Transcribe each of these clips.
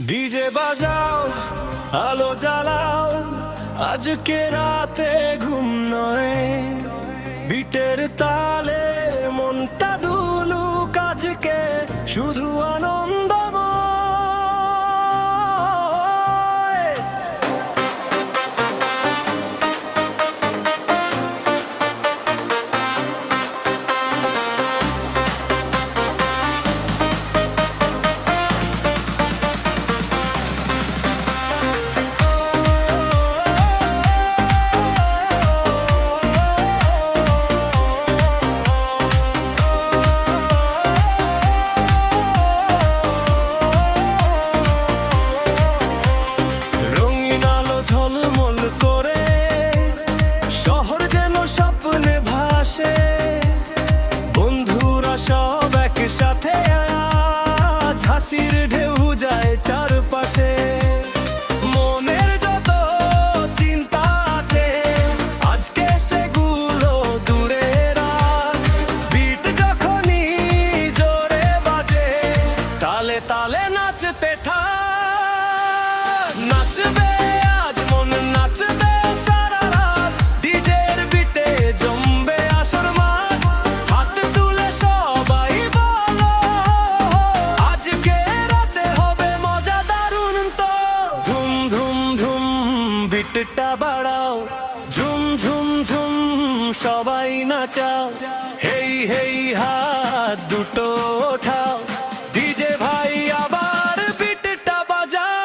DJ বাজাও, আলো জ্বালাও, আজকে রাতে ঘুম নয়। বিটের তালে মনটা দুলুক, আজকে শুধু আনন্দময়। ঝলমল করে শহর যেন স্বপ্নে ভাসে, বন্ধুরা সব একসাথে আজ হাসির ঢেউ যায় চারপাশে। মনের যত চিন্তা আছে আজকে সেগুলো দূরে রাখ। বিট যখনই জোরে বাজে, তালে তালে নাচতে থাক। নাচবে নাচবে সারা রাত, ডিজের বিটে জমবে আসর মাঠ। হাত তুলে সবাই বলো, আজকে রাতে হবে মজা দারুণ তো। ধুম ধুম ধুম বিটটা বাড়াও, ঝুম ঝুম ঝুম সবাই নাচাও। হেই হেই হাত দুটো ওঠাও, ডিজে ভাই আবার বিটটা বাজাও।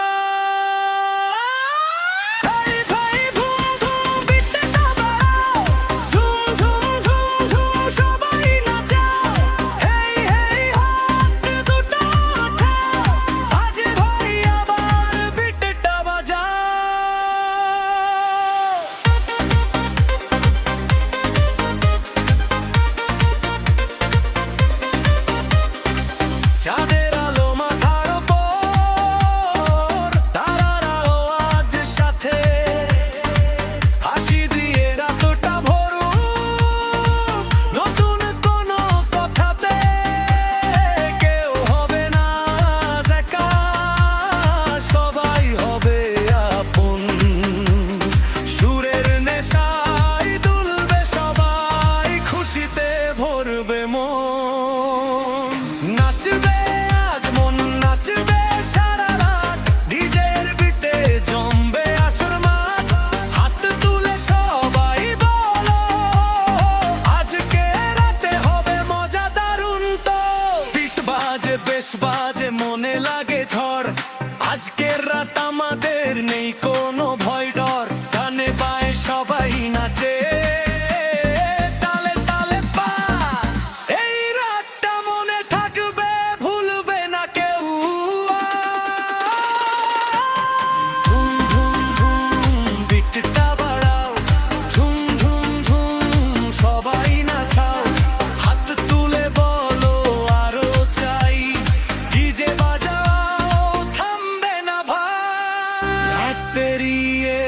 চাঁদের আলো মাথার উপর, তারারাও আজ সাথে। হাসি দিয়ে রাতটা ভরুক নতুন কোনো কথাতে। কেউ হবে না একা, সবাই হবে আপন। সুরের নেশায় দুলবে সবাই, খুশিতে ভরবে মন। নাচবে বেশ বাজে, মনে লাগে ঝড়। আজকের রাত আমাদের নেই কোনো ভয় ডর। গানে পায় সবাই নাচে, তালে তালে পা। এই রাতটা মনে থাকবে, ভুলবে না কেউ। ধুম ধুম ধুম বিটটা বাড়াও, ঝুম ঝুম ঝুম সবাই নাচাও। হাত তুলে বলো আরো চাই, ডিজে বাজাও থামবে না ভাই। রাত পেরিয়ে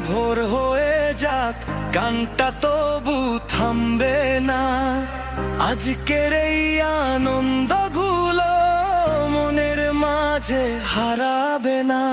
ভোর হয়ে যাক, গানটা তবু থামবে না। আজকের এই আনন্দগুলো মনের মাঝে হারাবে না।